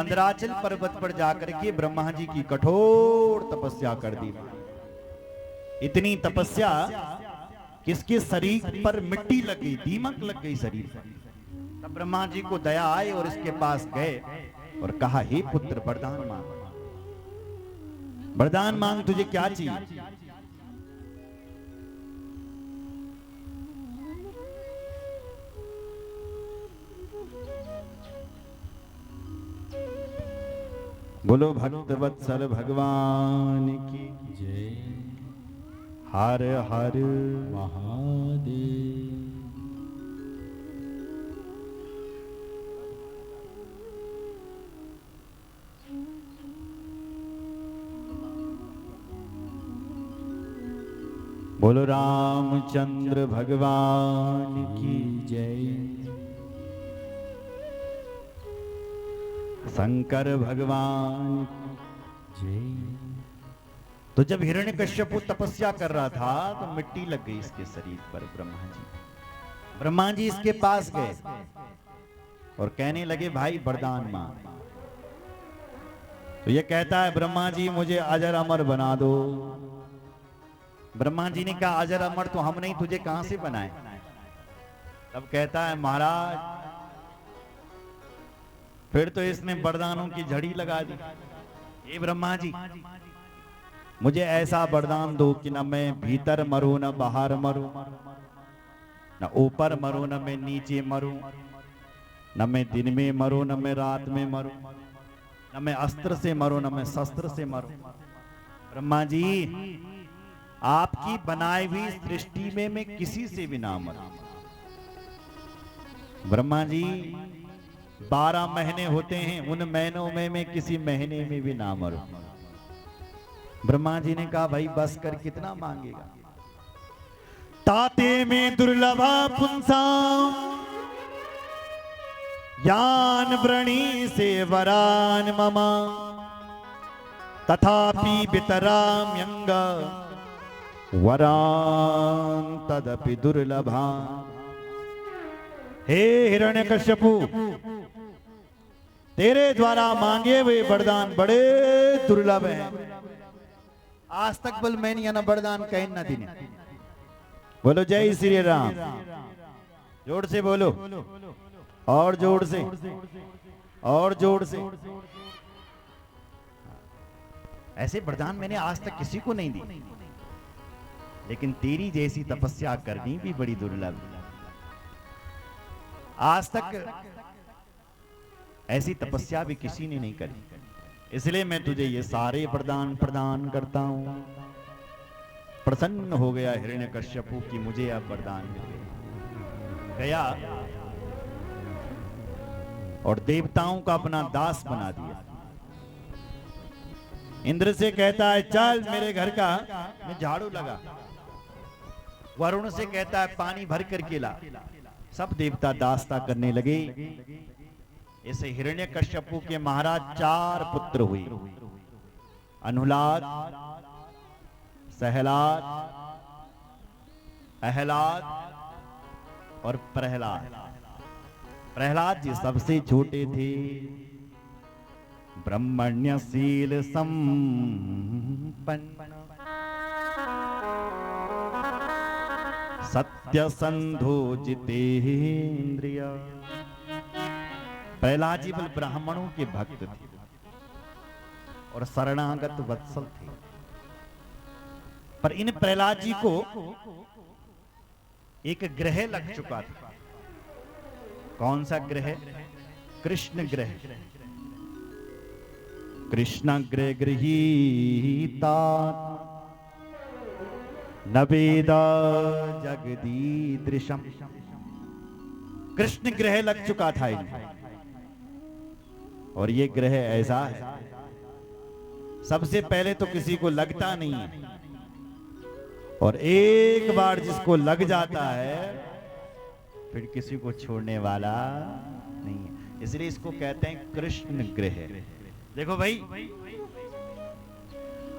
मंदराचल पर्वत पर जाकर के ब्रह्मा जी की कठोर तपस्या कर दी। इतनी तपस्या किसके शरीर पर मिट्टी लग गई, दीमक लग गई शरीर पर। तब ब्रह्मा जी को दया आई और इसके पास गए और कहा, हे पुत्र वरदान मांग, वरदान मांग, तुझे क्या चाहिए? बोलो भक्त वत्सल भगवान की जय। हर हर महादेव। बोलो रामचंद्र भगवान की जय। शंकर भगवान जय। तो जब हिरण्यकश्यप तपस्या कर रहा था तो मिट्टी लग गई इसके शरीर पर। ब्रह्मा जी इसके पास गए और कहने लगे, भाई वरदान मांग। तो ये कहता है, ब्रह्मा जी मुझे अजर अमर बना दो। ब्रह्मा जी ने कहा, अजर अमर तो हम नहीं, तुझे कहां से बनाए? तब कहता है, महाराज फिर तो इसने वरदानों की झड़ी लगा दी। ये ब्रह्मा जी मुझे ऐसा वरदान दो कि न मैं भीतर मरूं न बाहर मरूं, न ऊपर मरूं न मैं नीचे मरूं, न मैं दिन में मरूं न मैं रात में मरूं, न मैं अस्त्र से मरूं न मैं शस्त्र से मरूं। ब्रह्मा जी आपकी बनाई हुई सृष्टि में मैं किसी से भी ना मरूं। ब्रह्मा जी 12 महीने होते हैं, उन महीनों में मैं किसी महीने में भी ना मरूं। ब्रह्मा जी ने कहा, भाई बस कर, कितना मांगेगा? ताते में दुर्लभा पुंसा यान व्रणी से वरान ममा तथापि वितराम यंग वरान तदपि दुर्लभा। हे हिरण्यकश्यपु, तेरे द्वारा मांगे हुए वरदान बड़े दुर्लभ हैं। आज तक बल मैंने या ना वरदान कहीं न दिने। बोलो जय श्री राम। जोर से बोलो, और जोर से, और जोर से। ऐसे वरदान मैंने आज तक किसी को नहीं दी, लेकिन तेरी जैसी तपस्या करनी भी बड़ी दुर्लभ है। आज तक ऐसी तपस्या भी किसी ने नहीं करी, इसलिए मैं तुझे ये सारे वरदान प्रदान करता हूं। प्रसन्न हो गया हिरण्यकश्यपु कि मुझे अब वरदान मिल गया, और देवताओं का अपना दास बना दिया। इंद्र से कहता है, चल मेरे घर का मैं झाड़ू लगा। वरुण से कहता है, पानी भर करके ला। सब देवता दासता करने लगे। ऐसे हिरण्यकश्यपु के महाराज 4 पुत्र हुए, अनुलाद, सहलाद, अहलाद और प्रहलाद। प्रहलाद जी सबसे छोटे थे। ब्रह्मण्यशील संपन्न सत्यसंधो जितेन्द्रिय। प्रहलाद जी बल ब्राह्मणों के भक्त थे और शरणागत वत्सल थे। पर इन प्रहलाद जी को एक ग्रह लग चुका था। कौन सा ग्रह? कृष्ण ग्रह। कृष्ण ग्रह गृहीता नवेदा जगदीदृशम। कृष्ण ग्रह लग चुका था इन्हें, और ये ग्रह ऐसा है, सबसे पहले तो किसी को लगता नहीं है, और एक बार जिसको लग जाता है फिर किसी को छोड़ने वाला नहीं है। इसलिए इसको कहते हैं कृष्ण ग्रह। देखो भाई,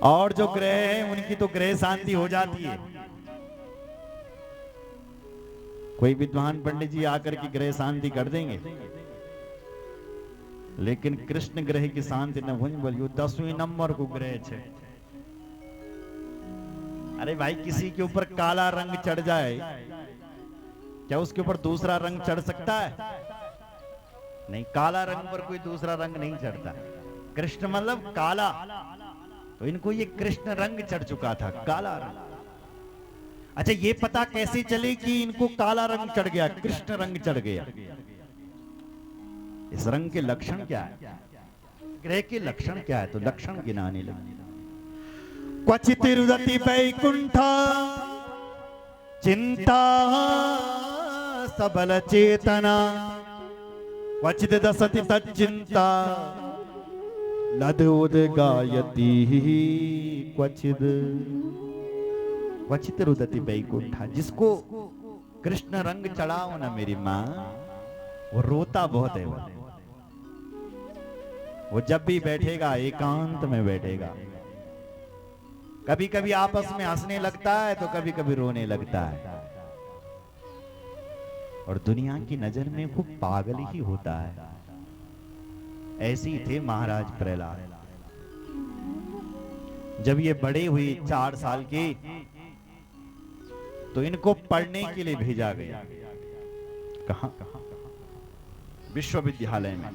और जो ग्रह हैं उनकी तो ग्रह शांति हो जाती है। कोई विद्वान पंडित जी आकर के ग्रह शांति कर देंगे, लेकिन कृष्ण ग्रह की शांति न हुई बोलियो 10वीं नंबर को ग्रह छे। अरे भाई किसी के ऊपर काला रंग चढ़ जाए, क्या उसके ऊपर दूसरा रंग चढ़ सकता है? नहीं, काला रंग पर कोई दूसरा रंग नहीं चढ़ता। कृष्ण मतलब काला, तो इनको ये कृष्ण रंग चढ़ चुका था, काला रंग। अच्छा, ये पता कैसे चले कि इनको काला रंग चढ़ गया, कृष्ण रंग चढ़ गया? इस रंग के लक्षण क्या है, ग्रह के लक्षण क्या है? तो लक्षण गिनाने लगे। क्वचित रुदति वैकुंठ चिंता सबल चेतना, क्वचित दसति तच्चिंता लद उदगायति, क्वचित क्वचित रुदति वैकुंठा। जिसको कृष्ण रंग चढ़ाओ ना मेरी माँ, वो रोता बहुत है। वो जब भी बैठेगा एकांत में बैठेगा, कभी कभी आपस में हंसने लगता है तो कभी कभी रोने लगता है, और दुनिया की नजर में वो पागल ही होता है। ऐसे ही थे महाराज प्रहलाद। जब ये बड़े हुए 4 साल के, तो इनको पढ़ने के लिए भेजा गया। कहां? विश्वविद्यालय में।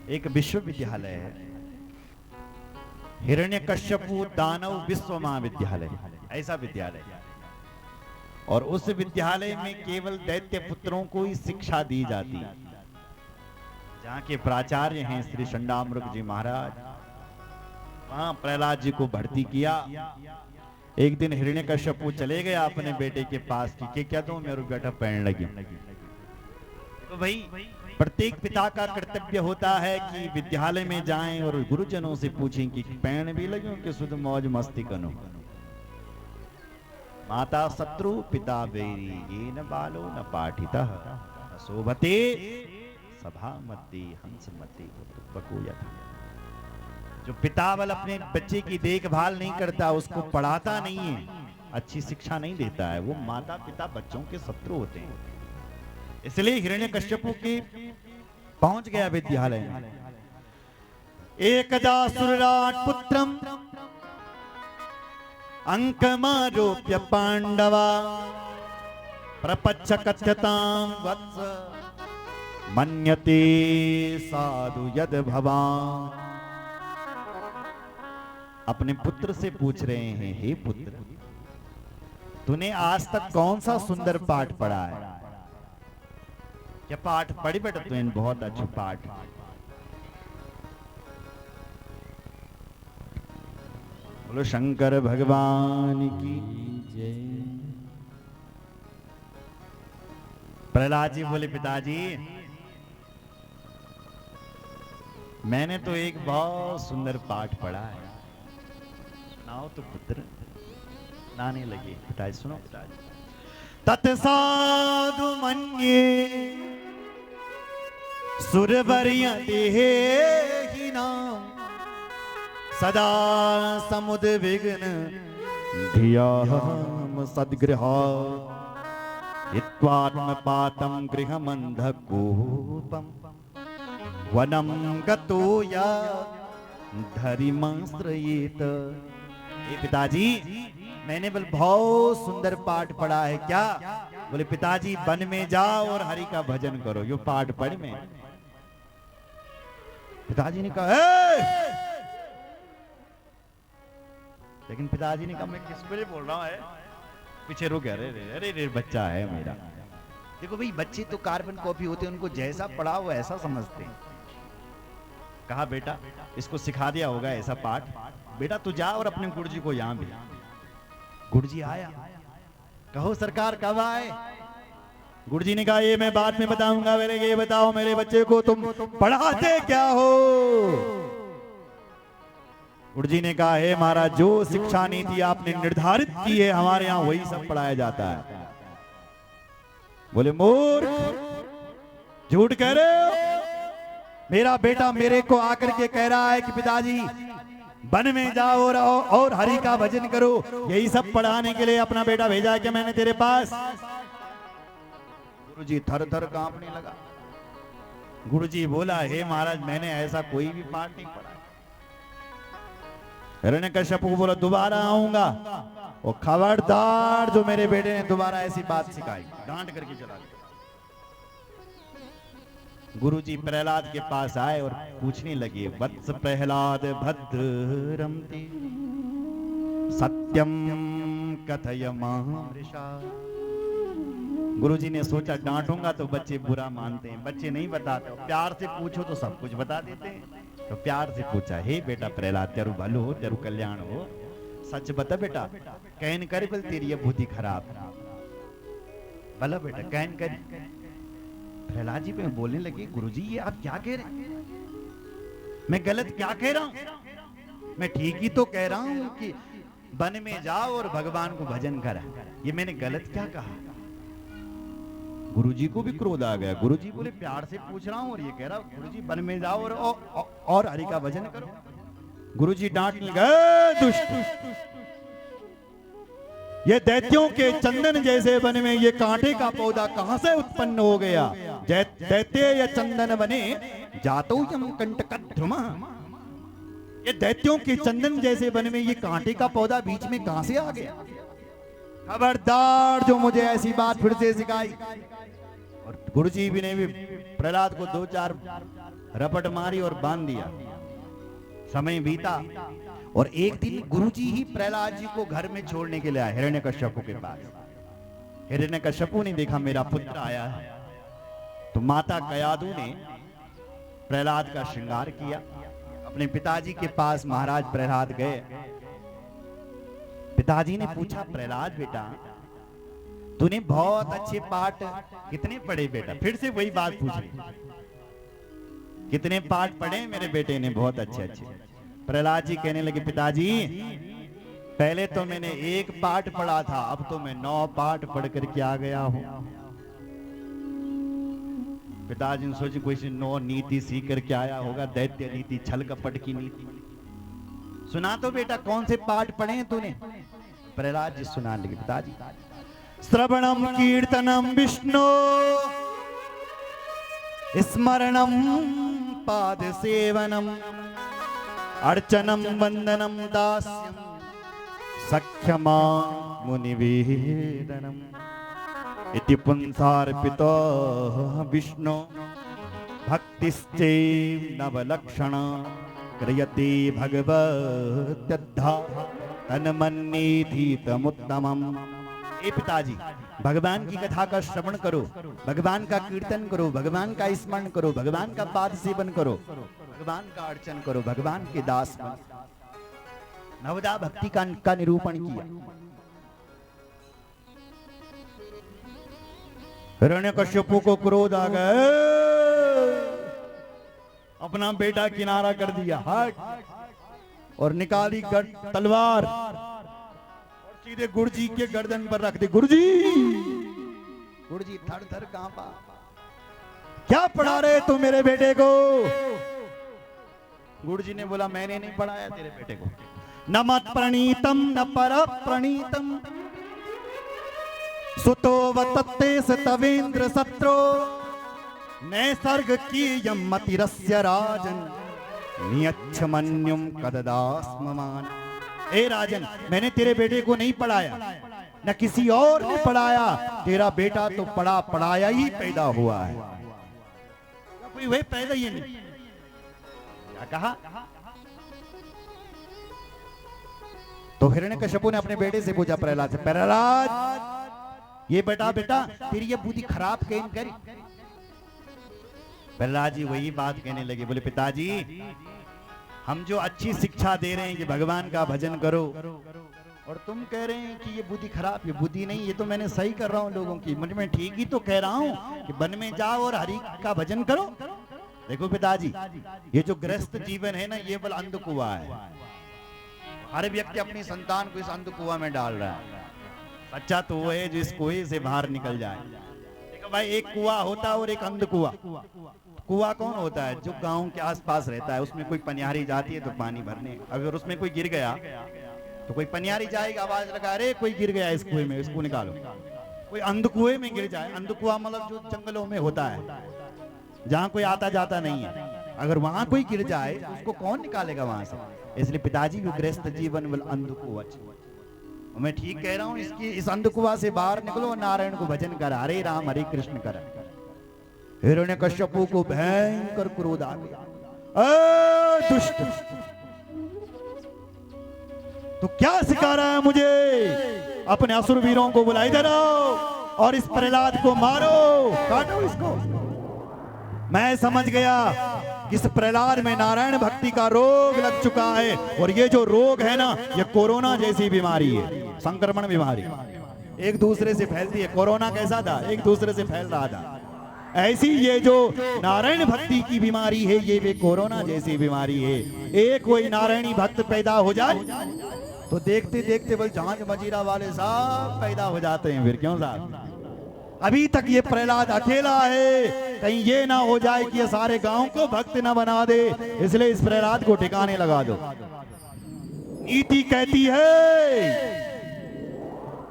एक विश्वविद्यालय है, हिरण्यकश्यपु दानव विश्व महाविद्यालय, ऐसा विद्यालय। और उस विद्यालय में केवल दैत्य पुत्रों को ही शिक्षा दी जाती। जहाँ के प्राचार्य हैं श्री चंडामृग जी महाराज, वहां प्रहलाद जी को भर्ती किया। एक दिन हिरण्यकश्यपु चले गया अपने बेटे के पास कि क्या तुम मेरे बेटा पढ़ने लगी? तो भाई प्रत्येक पिता का कर्तव्य होता है कि विद्यालय में जाएं और गुरुजनों से पूछें कि पैण भी लगे कि शुद्ध मौज मस्ती कनो। माता शत्रु पिता वैरी, ये न बालो न पाठितः, न शोभते सभा मति हंस मति बकोयथा। जो पिता बल अपने बच्चे की देखभाल नहीं करता, उसको पढ़ाता नहीं है, अच्छी शिक्षा नहीं देता है, वो माता पिता बच्चों के शत्रु होते हैं। इसलिए हिरण्यकश्यपु की पहुंच गया विद्यालय में। एकदा सुरराट पुत्रम अंकमारोप्य पांडवा, प्रपच्छ कथ्यतां वत्स मन्यते साधु यद भवान्। अपने पुत्र से पूछ रहे हैं, हे पुत्र, तूने आज तक कौन सा सुंदर पाठ पढ़ा है? क्या पाठ पढ़ी बेटा तूने? बहुत अच्छा पाठ। बोलो शंकर भगवान की जय। प्रहलाद जी बोले, पिताजी मैंने तो एक बहुत सुंदर पाठ पढ़ा है, सुनाओ तो पुत्र। नाने लगे। पिताजी सुनो। पिताजी तत्साधु मन्ये सुरवर्य देहिनां, सदा समुद्विग्न धियाम सद्गृहा, हित्वात्मपातं गृहमन्धकूपं, वनं गतो या धरिमाश्रयेत। पिताजी मैंने बोले बहुत सुंदर पाठ पढ़ा है। क्या? बोले पिताजी वन में जाओ और हरि का भजन करो। यो पाठ पढ़ में। पिताजी ने कहा लेकिन पिताजी ने कहा मैं किसके लिए बोल रहा हूँ? पीछे रुक गया। अरे रे बच्चा है मेरा। देखो भाई बच्चे तो कार्बन कॉपी होते हैं, उनको जैसा पढ़ा वो ऐसा समझते हैं। कहा बेटा इसको सिखा दिया होगा ऐसा पाठ, बेटा तू जा और अपने गुरुजी को यहां भी। गुरुजी आया। कहो सरकार कब आए? गुरुजी ने कहा ये मैं बाद में बताऊंगा, मेरे ये बताओ मेरे बच्चे को तुम पढ़ाते क्या हो? गुरुजी ने कहा हे महाराज जो शिक्षा नीति आपने निर्धारित की है हमारे यहाँ वही सब पढ़ाया जाता है। बोले मूर्ख झूठ कह रहे हो, मेरा बेटा मेरे को आकर के कह रहा है कि पिताजी वन में जाओ और हरि का भजन करो, यही सब पढ़ाने के लिए अपना बेटा भेजा है क्या मैंने तेरे पास? गुरुजी थर थर कांपने लगा। गुरुजी बोला, हे महाराज मैंने ऐसा कोई भी पाठ नहीं पढ़ा। हिरण्यकश्यप को बोला दोबारा आऊंगा, और खबरदार जो मेरे बेटे ने दोबारा ऐसी बात सिखाई, डांट करके चला गया। गुरुजी प्रहलाद के पास आए और पूछने लगे, वत्स प्रहलाद भद्रम ते सत्यम कथय मामृषा। गुरुजी ने सोचा डांटूंगा तो बच्चे बुरा मानते हैं, बच्चे नहीं बताते, प्यार से पूछो तो सब कुछ बता देते हैं। तो प्यार से पूछा, हे बेटा प्रहलाद, तेरू भलो हो, तेरू कल्याण हो, सच बता बेटा, कहन कर बोल तेरी ये बुद्धि खराब। भला बेटा कहन कर। प्रहलाद जी पे बोलने लगे, गुरुजी ये आप क्या कह रहे हैं, मैं गलत क्या कह रहा हूं, मैं ठीक ही तो कह रहा हूं कि वन में जाओ और भगवान को भजन करा, ये मैंने गलत क्या कहा। गुरुजी को भी क्रोध आ गया। गुरुजी बोले प्यार से पूछ रहा हूं और ये कह रहा हूं गुरुजी वन में जाओ और हरि का भजन करो। गुरुजी डांटने लगे, दुष्ट, ये दैत्यों के चंदन जैसे वन में ये कांटे का पौधा कहां से उत्पन्न हो गया। दैत्य या चंदन बने जातो यम कंटकध्रुमा। ये दैत्यों के चंदन जैसे वन में ये कांटे का पौधा बीच में कहां से आ गया। खबरदार जो मुझे ऐसी बात फिर से सिखाई। और गुरुजी भी ने भी प्रहलाद को 2-4 रपट मारी और बांध दिया। समय बीता और एक दिन गुरुजी ही प्रहलाद जी को घर में छोड़ने के लिए आए हिरण्यकश्यप के पास। हिरण्यकश्यप ने देखा मेरा पुत्र आया है, तो माता कयादु ने प्रहलाद का श्रृंगार किया। अपने पिताजी के पास महाराज प्रहलाद गए। पिताजी ने पूछा, प्रहलाद बेटा तूने बहुत अच्छे पाठ कितने पढ़े बेटा। फिर से वही बात पूछ रही, कितने पाठ पढ़े मेरे बेटे ने। बहुत अच्छे अच्छे। प्रहलाद जी कहने लगे, पिताजी पहले तो मैंने 1 पाठ पढ़ा था, अब तो मैं 9 पाठ पढ़ करके आ गया हूं। पिताजी ने सोचे कोई 9 नीति सीख करके आया होगा, दैत्य नीति, छल कपट की नीति। सुना तो बेटा कौन से पाठ पढ़े हैं तूने। प्रहलाद जी सुना लगे, पिताजी श्रवणम कीर्तनम विष्णु स्मरणम पाद सेवनम अर्चनम वंदनम दास्यम सख्यमा मुनिवेदनम इति पुंसार्पितो विष्णु भक्तिश्चे नवलक्षण क्रियते भगवत्यद्धा तन्मन्येधीतमुत्तमम्। ए पिताजी भगवान की कथा का श्रवण करो, भगवान का कीर्तन करो, भगवान का स्मरण करो, भगवान का पाद सेवन करो, भगवान का अर्चन करो, भगवान के दास बनो। नवदा भक्ति का निरूपण किया। हिरण्यकश्यप को क्रोध आ गया, अपना बेटा किनारा कर दिया, हट, और निकाली तलवार और सीधे गुरुजी के गर्दन पर रख दी। गुरुजी थर थर कांपा, क्या पढ़ा रहे तू मेरे बेटे को। गुरुजी ने बोला मैंने नहीं पढ़ाया तेरे बेटे को। न मत प्रणीतम न पर प्रणीतम सुतो वतत्ते तवेंद्र सत्रो नैसर्ग की यमतिरस्य राजन नियच्छमन्युम कददास्ममान। ए राजन मैंने तेरे बेटे को नहीं पढ़ाया, न किसी और ने पढ़ाया, तेरा बेटा तो पढ़ाया ही पैदा हुआ है, कोई वही पैदा ही नहीं। क्या कहा। तो हिरण्यकश्यप ने अपने बेटे से पूछा प्रहलाद से, प्रहलाद ये बेटा तेरी ये बुद्धि खराब कैन करी। प्रहलाद जी वही बात कहने लगे, बोले पिताजी हम जो अच्छी शिक्षा दे रहे हैं कि भगवान का भजन करो, और तुम कह रहे हैं कि ये बुद्धि खराब। ये बुद्धि नहीं, ये तो मैंने सही कर रहा हूं लोगों की। मुझे मैं ठीक ही तो कह रहा हूं कि वन में जाओ और हरि का भजन करो। देखो पिताजी ये जो गृहस्थ जीवन है ना, ये बल अंधकुआ है। हर व्यक्ति अपनी संतान को इस अंधकुआ में डाल रहा है। सच्चा तो वो है जो इस कुएं से बाहर निकल जाए। देखो भाई, एक कुआ होता है और एक अंधकुआ। कुआ कौन होता है? जो गांव के आसपास रहता है, उसमें कोई पनियारी जाती है तो पानी भरने, अगर उसमें कोई गिर गया तो कोई पनियारी जाएगा, आवाज लगा, अरे कोई गिर गया इस कुएं में, इसको निकालो। कोई अंधकुएं में गिर जाए, अंधकुआ मतलब जो जंगलों में होता है, जहां कोई आता जाता नहीं है। अगर वहां कोई गिर जाए तो उसको कौन निकालेगा वहां से? इसलिए पिताजी भी गृहस्थ जीवन विल अंधकुवच। मैं ठीक कह रहा हूं, इसकी इस अंधकुआ से बाहर निकलो, नारायण को भजन कर, हरे राम हरे कृष्ण कर। हिरण्यकश्यपु को भयंकर क्रोध आ गया, दुष्ट, तो क्या सिखा रहा है मुझे? अपने असुर वीरों को बुलाई दे रहा और इस प्रहलाद को मारो, काटो इसको। मैं समझ गया कि इस प्रहलाद में नारायण भक्ति का रोग लग चुका है, और ये जो रोग है ना, ये कोरोना जैसी बीमारी है, संक्रमण बीमारी, एक दूसरे से फैलती है। कोरोना कैसा था? एक दूसरे से फैल रहा था। ऐसी ये जो नारायण भक्ति की बीमारी है, ये वे कोरोना जैसी बीमारी है। एक कोई नारायणी भक्त पैदा हो जाए तो देखते देखते बल झांझ मजीरा वाले सब पैदा हो जाते हैं। फिर क्यों साहब? अभी तक ये प्रहलाद अकेला है, कहीं ये ना हो जाए कि ये सारे गांव को भक्त ना बना दे, इसलिए इस प्रहलाद को ठिकाने लगा दो। नीति कहती है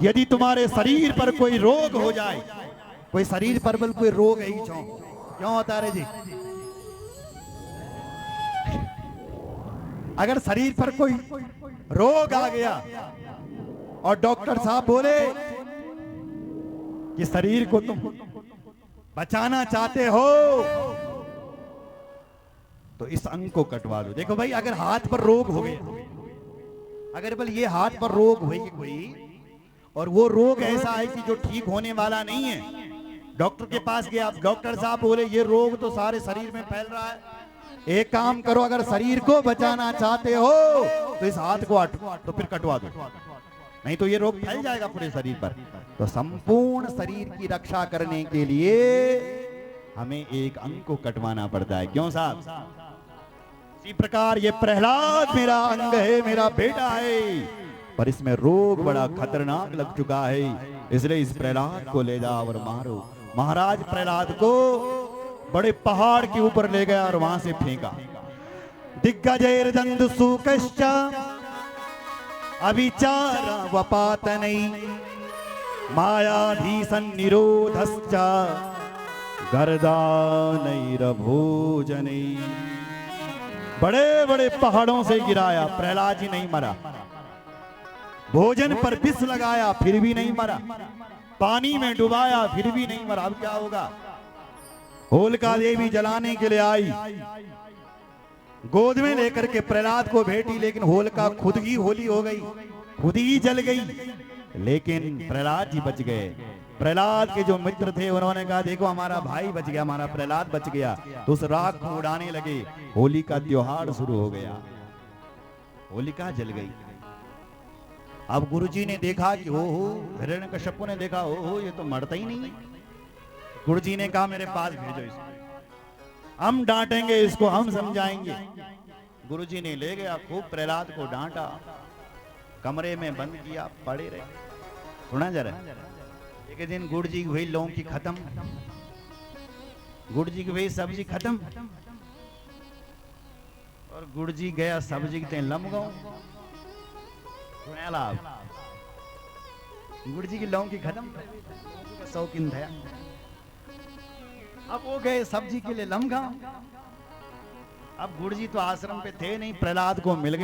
यदि तुम्हारे शरीर पर कोई रोग हो जाए, कोई शरीर पर बल कोई रोग है, क्यों होता है जी? अगर शरीर पर कोई रोग आ गया और डॉक्टर साहब बोले कि शरीर को तुम बचाना चाहते हो तो इस अंग को कटवा दो। देखो भाई, अगर हाथ पर रोग हो गया, अगर बल ये हाथ पर रोग हुई कोई, और वो रोग ऐसा है कि जो ठीक होने वाला नहीं है, डॉक्टर के पास गया, डॉक्टर साहब बोले ये रोग तो सारे शरीर में फैल रहा है, एक काम करो, अगर शरीर को बचाना चाहते हो तो इस हाथ को तो फिर कटवा दो, नहीं तो ये रोग फैल जाएगा पूरे शरीर पर। तो संपूर्ण शरीर की रक्षा करने के लिए हमें एक अंग को कटवाना पड़ता है। क्यों साहब? इसी प्रकार ये प्रहलाद मेरा अंग है, मेरा बेटा है, पर इसमें रोग बड़ा खतरनाक लग चुका है, इसलिए इस प्रहलाद को ले जाओ और मारो। महाराज प्रहलाद को बड़े पहाड़ के ऊपर ले गया और वहां से फेंका। दिग्गजैर दंड सुकश्च अविचार वपातनै मायाधीशन निरोधश्च गर्दानैरभोजनै। बड़े बड़े पहाड़ों से गिराया, प्रहलाद जी नहीं मरा। भोजन पर विष लगाया, फिर भी नहीं मरा। पानी में डुबाया, फिर भी नहीं मरा। अब क्या होगा? होलिका देवी जलाने के लिए आई, गोद में लेकर के प्रहलाद को भेटी, लेकिन होलिका खुद ही होली हो गई, खुद ही जल गई, लेकिन प्रहलाद जी बच गए। प्रहलाद के जो मित्र थे उन्होंने कहा देखो हमारा भाई बच गया, हमारा प्रहलाद बच गया, तो उस राख को उड़ाने लगे। होली का त्योहार शुरू हो गया, होलिका जल गई। अब गुरुजी ने देखा कि हो हिरण्यकश्यपु ने देखा, हो ये तो मरता ही नहीं। गुरुजी ने कहा मेरे पास भेजो इसको, हम डांटेंगे इसको, हम समझाएंगे। गुरुजी ने ले गया, खूब प्रहलाद को डांटा, कमरे में बंद किया, पड़े रहे। सुना जरा, एक दिन गुड़ जी की हुई लौंग की खत्म, गुड़ जी की हुई सब्जी खत्म, और गुड़ जी गया सब्जी के लम गो गुड़ जी की लौंग की खत्म, शौकीन था। अब वो गए सब्जी के लिए लमगा। अब गुड़ जी तो आश्रम पे थे नहीं, प्रहलाद को मिल गए।